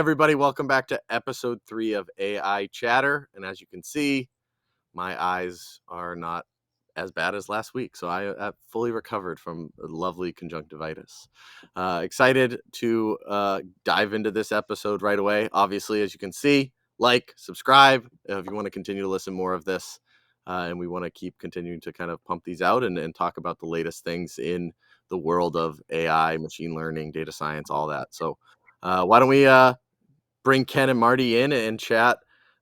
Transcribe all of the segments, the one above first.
everybody. Welcome back to episode 3 of AI Chatter. And as you can see, my eyes are not as bad as last week. So I fully recovered from a lovely conjunctivitis. Excited to dive into this episode right away. Obviously, as you can see, like, subscribe if you want to continue to listen more of this. And we want to keep continuing to kind of pump these out and talk about the latest things in the world of AI, machine learning, data science, all that. So why don't we bring Ken and Marty in and chat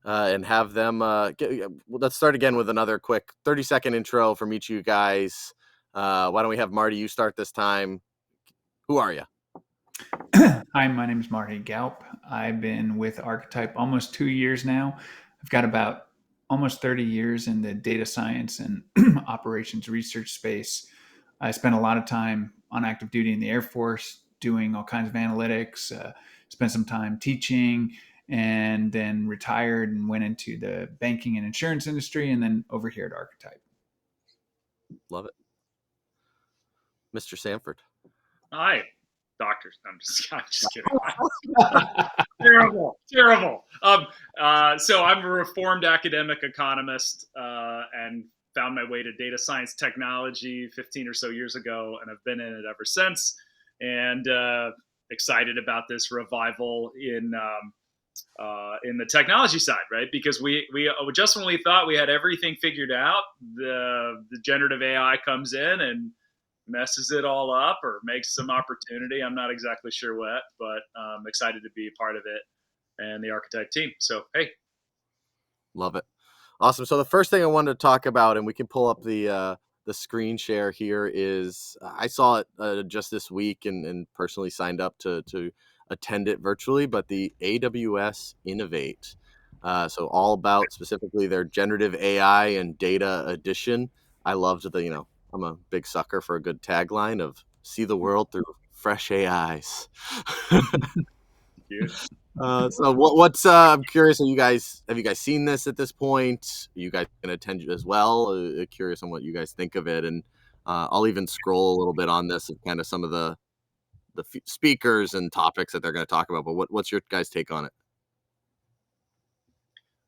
and have them let's start again with another quick 30-second intro from each of you guys. Why don't we have Marty, you start this time. Who are you? Hi, my name is Marty Galp. I've been with Archetype almost 2 years now. I've got about almost 30 years in the data science and operations research space. I spent a lot of time on active duty in the Air Force doing all kinds of analytics, spent some time teaching, and then retired and went into the banking and insurance industry, and then over here at Archetype. Love it. Mr. Sanford. Hi, doctors. I'm just kidding. Terrible. So I'm a reformed academic economist and found my way to data science technology 15 or so years ago, and I've been in it ever since. And excited about this revival in the technology side, right? Because we just when we thought we had everything figured out, the generative AI comes in and messes it all up or makes some opportunity. I'm not exactly sure what, but I'm excited to be a part of it and the Archetype team. So, hey. Love it. Awesome. So the first thing I wanted to talk about, and we can pull up the screen share here, is I saw it just this week and personally signed up to attend it virtually, but the AWS Innovate. So all about specifically their generative AI and data edition. I loved I'm a big sucker for a good tagline of "See the world through fresh AIs." So what's I'm curious, have you guys seen this at this point? Are you guys going to attend it as well? Curious on what you guys think of it, and I'll even scroll a little bit on this of kind of some of the speakers and topics that they're going to talk about. But what's your guys' take on it?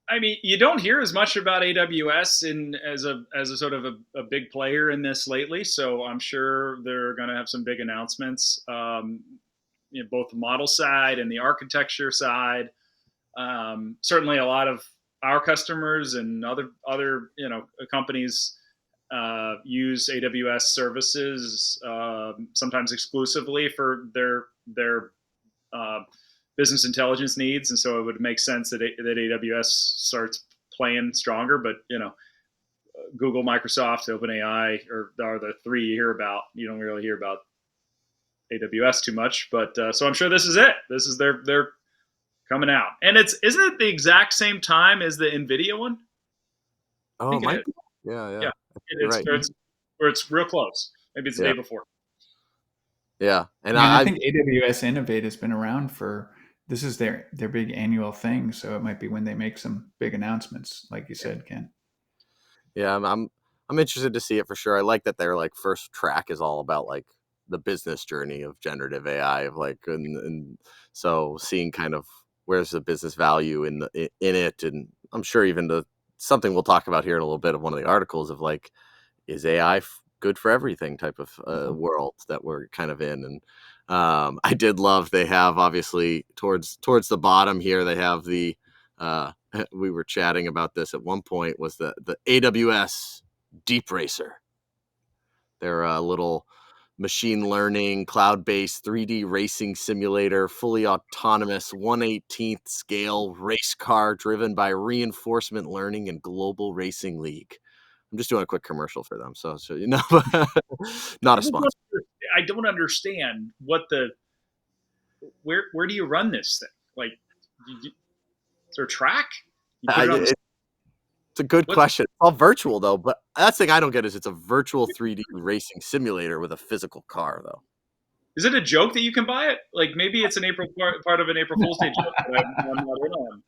I mean, you don't hear as much about AWS as a sort of a big player in this lately. So I'm sure they're going to have some big announcements, both the model side and the architecture side. Certainly, a lot of our customers and other companies use AWS services sometimes exclusively for their business intelligence needs, and so it would make sense that AWS starts playing stronger. But Google, Microsoft, OpenAI are the three you hear about. You don't really hear about AWS too much, but so I'm sure this is it. This is they're coming out, and isn't it the exact same time as the NVIDIA one? Oh, it might be. Yeah. It's real close. Maybe it's the day before. Yeah, and I think AWS Innovate has been around for. This is their big annual thing, so it might be when they make some big announcements, like you said, Ken. Yeah, I'm interested to see it for sure. I like that their first track is all about the business journey of generative AI, of and so seeing kind of where's the business value in it, and I'm sure even something we'll talk about here in a little bit of one of the articles of is AI good for everything type of world that we're kind of in. And I did love they have obviously towards the bottom here they have the we were chatting about this at one point, was the AWS DeepRacer. They're a little machine learning cloud-based 3D racing simulator, fully autonomous 1/18th scale race car driven by reinforcement learning and Global Racing League. I'm just doing a quick commercial for them, so not a sponsor. I don't understand where do you run this thing? Is there a track? It's a good question. It's all virtual though, but that's the thing I don't get is it's a virtual 3D racing simulator with a physical car though. Is it a joke that you can buy it? Maybe it's an part of an April Fool's Day joke that I'm not in on.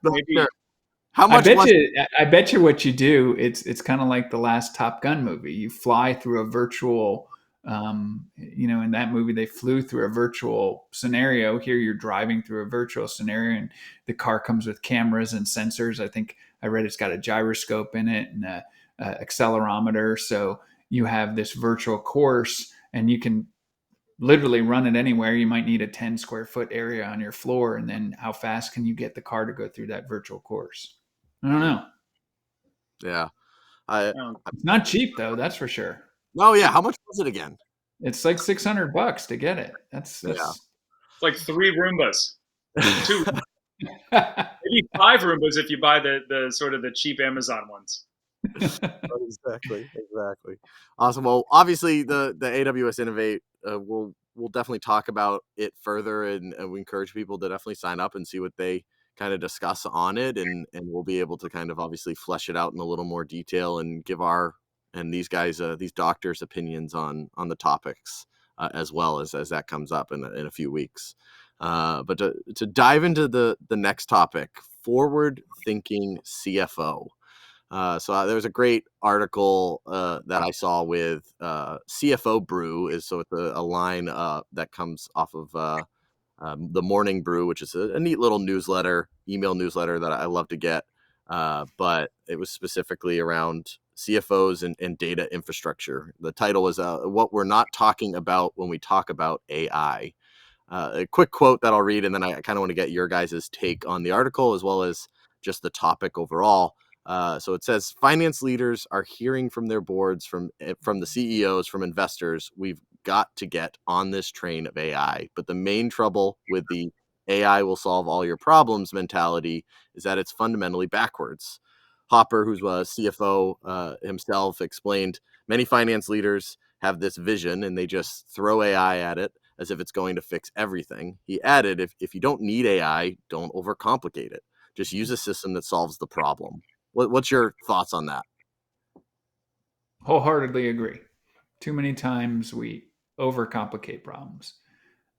Maybe. Sure. How much? I bet you what you do. It's kind of like the last Top Gun movie. You fly through a virtual In that movie, they flew through a virtual scenario. Here, you're driving through a virtual scenario, and the car comes with cameras and sensors. I think I read it's got a gyroscope in it and a accelerometer. So you have this virtual course, and you can literally run it anywhere. You might need a 10 square foot area on your floor, and then how fast can you get the car to go through that virtual course? I don't know. Yeah. I Um, It's not cheap though, that's for sure. Oh yeah, how much was it again? It's like $600 to get it. That's Yeah. that's it's like 3 Roombas, two, maybe 5 Roombas if you buy the sort of the cheap Amazon ones. Exactly. Awesome. Well, obviously the AWS Innovate, we'll definitely talk about it further, and we encourage people to definitely sign up and see what they kind of discuss on it, and we'll be able to kind of obviously flesh it out in a little more detail and give our and these guys these doctors opinions on the topics as well as that comes up in a few weeks. But to dive into the next topic, forward thinking CFO. There was a great article that I saw with CFO Brew is so it's a line that comes off of the Morning Brew, which is a neat little email newsletter that I love to get. But it was specifically around CFOs and data infrastructure. The title was "What We're Not Talking About When We Talk About AI." A quick quote that I'll read, and then I kind of want to get your guys' take on the article as well as just the topic overall. So it says finance leaders are hearing from their boards, from the CEOs, from investors. We've got to get on this train of AI. But the main trouble with the AI will solve all your problems mentality is that it's fundamentally backwards. Hopper, who's a CFO himself, explained many finance leaders have this vision and they just throw AI at it as if it's going to fix everything. He added, if you don't need AI, don't overcomplicate it. Just use a system that solves the problem. What's your thoughts on that? Wholeheartedly agree. Too many times we overcomplicate problems.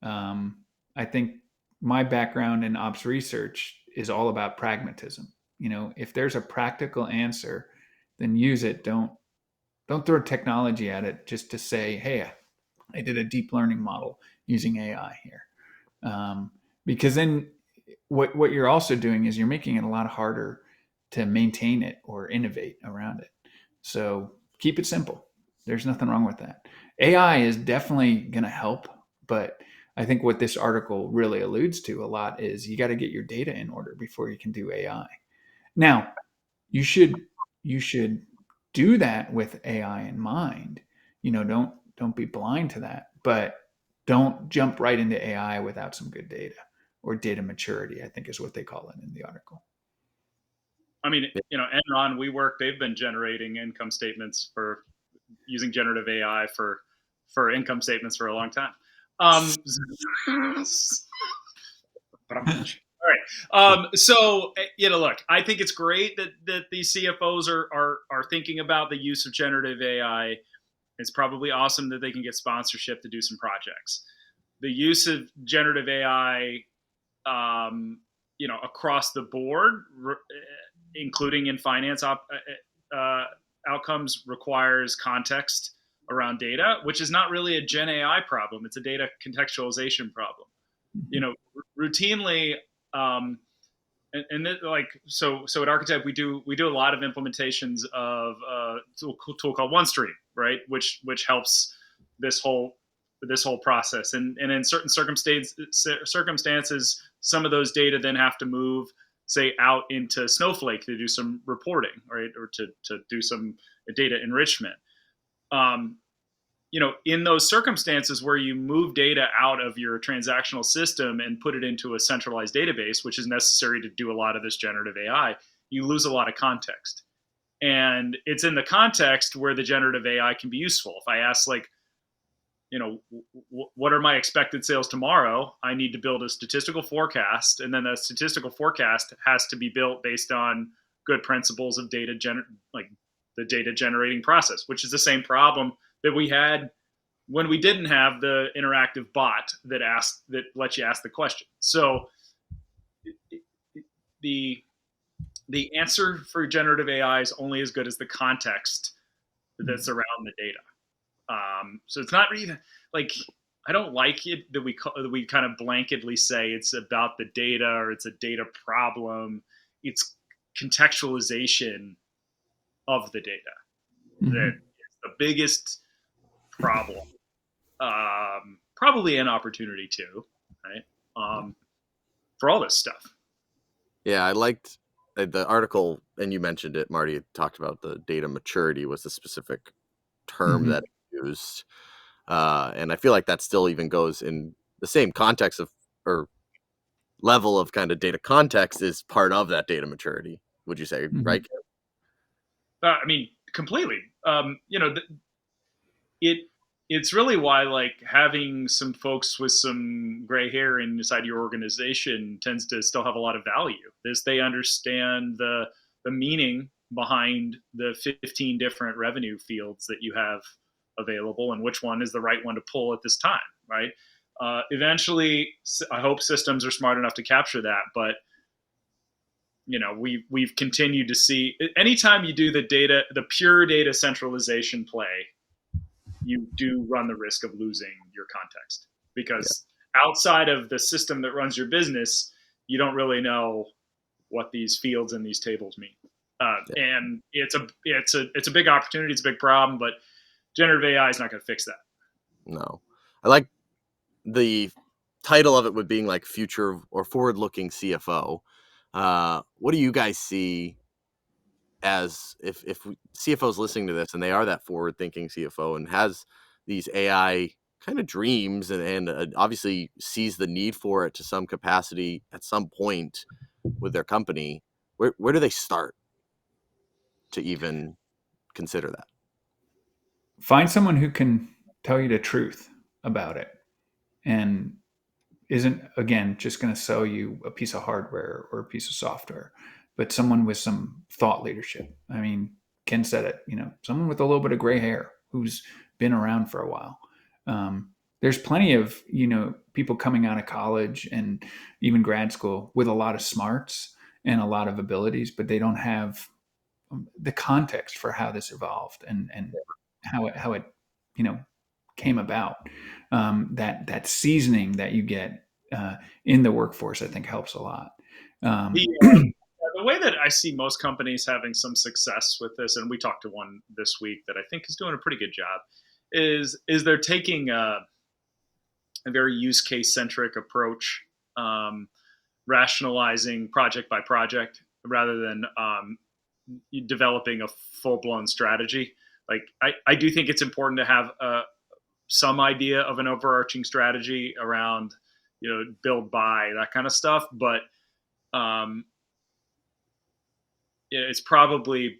Um, I think my background in ops research is all about pragmatism. If there's a practical answer, then use it. Don't throw technology at it just to say, "Hey, I did a deep learning model using AI here," because then what you're also doing is you're making it a lot harder to maintain it or innovate around it. So keep it simple. There's nothing wrong with that. AI is definitely going to help, but I think what this article really alludes to a lot is you got to get your data in order before you can do AI. Now, you should do that with AI in mind. Don't be blind to that, but don't jump right into AI without some good data or data maturity, I think is what they call it in the article. I mean, Enron, they've been generating income statements for using generative AI for income statements for a long time. All right. So look, I think it's great that these CFOs are thinking about the use of generative AI. It's probably awesome that they can get sponsorship to do some projects. The use of generative AI, across the board, including in finance outcomes, requires context around data, which is not really a Gen AI problem. It's a data contextualization problem. Routinely, so at Archetype we do a lot of implementations of a tool called OneStream, right, which helps this whole process, and in certain circumstances some of those data then have to move, say, out into Snowflake to do some reporting, right, or to do some data enrichment. In those circumstances where you move data out of your transactional system and put it into a centralized database, which is necessary to do a lot of this generative AI, you lose a lot of context. And it's in the context where the generative AI can be useful. If I ask, what are my expected sales tomorrow? I need to build a statistical forecast, and then that statistical forecast has to be built based on good principles of the data generating process, which is the same problem that we had when we didn't have the interactive bot that lets you ask the question. So the answer for generative AI is only as good as the context that's around the data. So it's not even like, I don't like it that we kind of blanketly say it's about the data or it's a data problem. It's contextualization of the data that Mm-hmm. is the biggest problem, probably an opportunity too, right? For all this stuff. Yeah, I liked the article, and you mentioned it, Marty. It talked about the data maturity was the specific term Mm-hmm. that it used, and I feel like that still even goes in the same context of or level of kind of data context is part of that data maturity. Would you say, Mm-hmm. right? I mean, completely. It it's really why, like, having some folks with some gray hair inside your organization tends to still have a lot of value. This They understand the meaning behind the 15 different revenue fields that you have available and which one is the right one to pull at this time, right? Eventually, I hope systems are smart enough to capture that, but we've continued to see, anytime you do the pure data centralization play, you do run the risk of losing your context, Yeah, because outside of the system that runs your business, you don't really know what these fields and these tables mean. yeah, And it's a big opportunity. It's a big problem, but generative AI is not going to fix that. no. I like the title of it with being like future or forward-looking CFO. What do you guys see as if CFOs listening to this and they are that forward-thinking CFO and has these AI kind of dreams and obviously sees the need for it to some capacity at some point with their company, where do they start to even consider that? Find someone who can tell you the truth about it and isn't, again, just going to sell you a piece of hardware or a piece of software, but someone with some thought leadership. I mean, Ken said it, someone with a little bit of gray hair who's been around for a while. There's plenty of, people coming out of college and even grad school with a lot of smarts and a lot of abilities, but they don't have the context for how this evolved and how it you know came about. That seasoning that you get in the workforce, I think, helps a lot. The Um, the way that I see most companies having some success with this, and we talked to one this week that I think is doing a pretty good job, is they're taking a very use case centric approach, um, rationalizing project by project rather than developing a full blown strategy. Like, I do think it's important to have some idea of an overarching strategy around, build, buy, that kind of stuff, but um, it's probably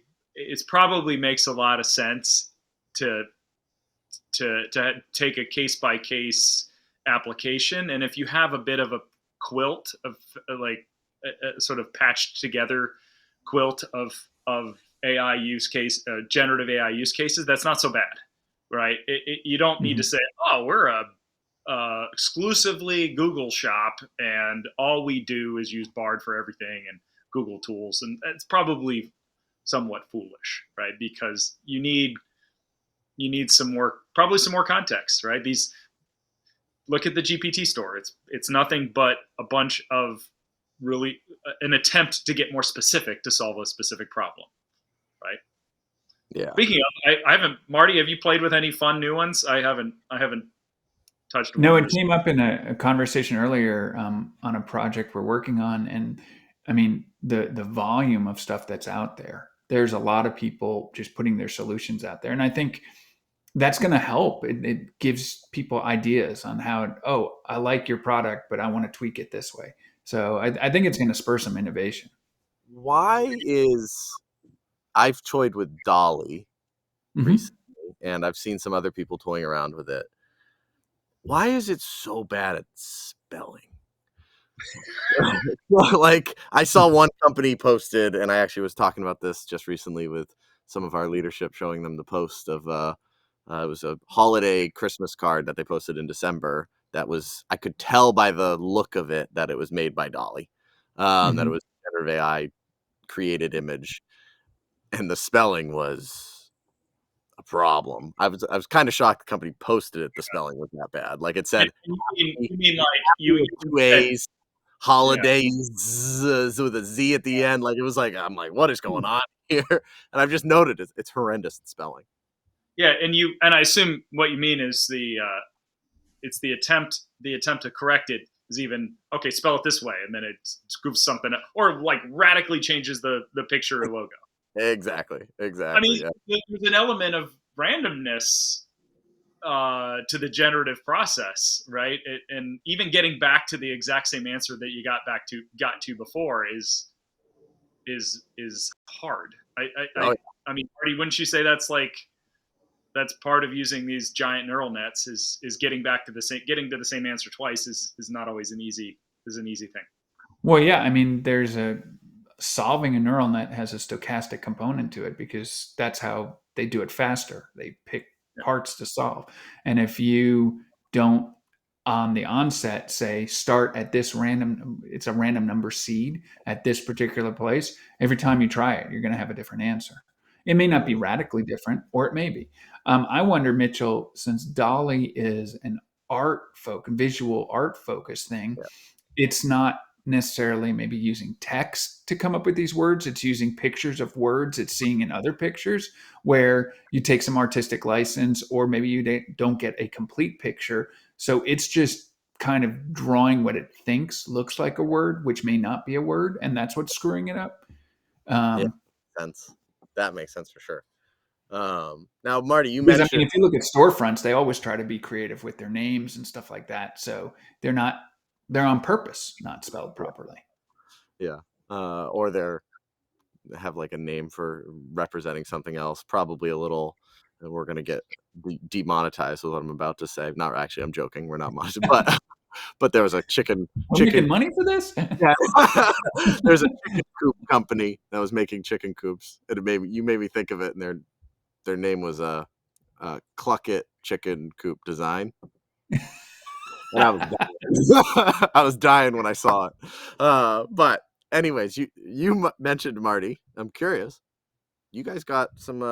makes a lot of sense to to take a case by case application. And if you have a bit of a quilt of, like, a sort of patched together quilt of AI use case, generative AI use cases, that's not so bad, right? You don't need to mhm. say, oh, we're a exclusively Google shop, and all we do is use Bard for everything and Google tools, and it's probably somewhat foolish, right? Because you need probably some more context, right? These Look at the GPT store. It's nothing but a bunch of really an attempt to get more specific to solve a specific problem, right? Yeah. Speaking of, I haven't, Marty, have you played with any fun new ones? I haven't touched No, one it this. came up in a conversation earlier on a project we're working on, and I mean the volume of stuff that's out there. There's a lot of people just putting their solutions out there, and I think that's going to help. It gives people ideas on how. Oh, I like your product, but I want to tweak it this way. So I think it's going to spur some innovation. Why is I've toyed with Dolly Hmm. recently, and I've seen some other people toying around with it. Why is it so bad at spelling? Well, like, I saw one company posted, and I actually was talking about this just recently with some of our leadership, showing them the post of it was a holiday Christmas card that they posted in December. That was I could tell by the look of it that it was made by Dolly, that it Hmm. was a generative AI created image, and the spelling was problem. I was kind of shocked the company posted it. The spelling was that bad. Like it said, You mean like with you two said, A's, yeah. holidays with a Z at the end. Like it was like, I'm like, what is going on here? And I've just noted it's horrendous in spelling. Yeah, and I assume what you mean is it's the attempt to correct it is even okay, spell it this way, and then it goofs something up, or like radically changes the picture or logo. Exactly. I mean, Yeah. there's an element of randomness to the generative process, right? And even getting back to the exact same answer that you got to before is hard. Oh, I mean, Marty, wouldn't you say that's part of using these giant neural nets is getting to the same answer twice is not always an easy thing. Well, yeah, I mean, there's a solving a neural net has a stochastic component to it because that's how they do it faster. They pick Yeah. parts to solve. And if you don't on the onset say start at this random, it's a random number seed at this particular place, every time you try it, you're going to have a different answer. It may not be radically different, or it may be. I wonder, Mitchell, since Dolly is an visual art focused thing, yeah. it's not necessarily maybe using text to come up with these words. It's using pictures of words it's seeing in other pictures where you take some artistic license, or maybe you don't get a complete picture. So it's just kind of drawing what it thinks looks like a word, which may not be a word. And that's what's screwing it up. Yeah. Um, Sense. That makes sense for sure. Now, Marty, you because I mentioned mean, if you look at storefronts, they always try to be creative with their names and stuff like that. So they're on purpose, not spelled properly. yeah, or they're have like a name for representing something else. Probably a little. We're gonna get demonetized with what I'm about to say. Not actually, I'm joking. We're not monetized, but there was a chicken. We're making money for this? Yeah. There's a chicken coop company that was making chicken coops. And you made me think of it, and their name was Cluckit Chicken Coop Design. And I was dying. I was dying when I saw it. But anyways, you mentioned Marty. I'm curious. You guys got some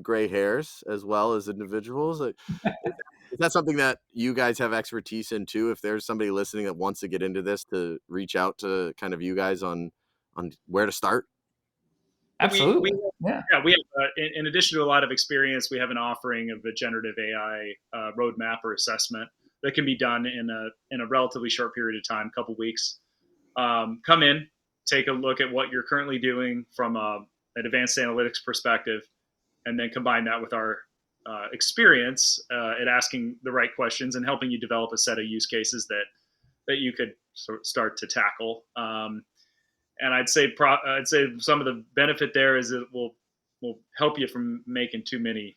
gray hairs as well as individuals. Is that something that you guys have expertise in too? If there's somebody listening that wants to get into this, to reach out to kind of you guys on where to start. We Absolutely. Yeah. yeah, we have in addition to a lot of experience, we have an offering of a generative AI roadmap or assessment that can be done in a relatively short period of time, couple weeks. Come in, take a look at what you're currently doing from an advanced analytics perspective, and then combine that with our experience at asking the right questions and helping you develop a set of use cases that you could start to tackle. And I'd say some of the benefit there is it will help you from making too many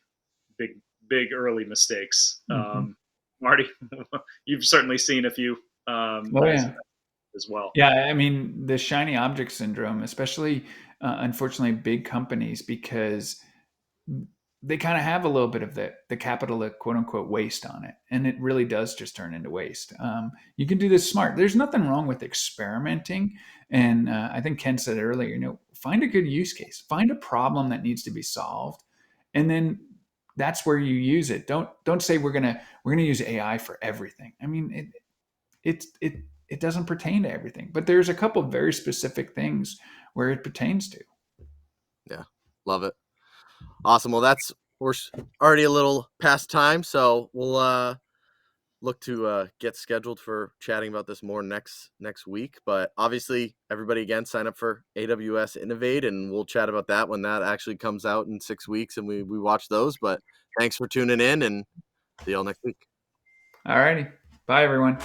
big early mistakes. Mm-hmm. Marty, you've certainly seen a few Oh, yeah. as well. Yeah. I mean, the shiny object syndrome, especially, unfortunately, big companies, because they kind of have a little bit of the capital to quote unquote waste on it. And it really does just turn into waste. You can do this smart. There's nothing wrong with experimenting. And I think Ken said earlier, find a good use case, find a problem that needs to be solved. And then that's where you use it. Don't say we're gonna use AI for everything. I mean, it doesn't pertain to everything, but there's a couple of very specific things where it pertains to. Yeah, love it. Awesome. Well, we're already a little past time, so we'll look to get scheduled for chatting about this more next week. But obviously, everybody again sign up for AWS Innovate, and we'll chat about that when that actually comes out in 6 weeks, and we watch those. But thanks for tuning in, and see y'all next week. All righty. Bye, everyone.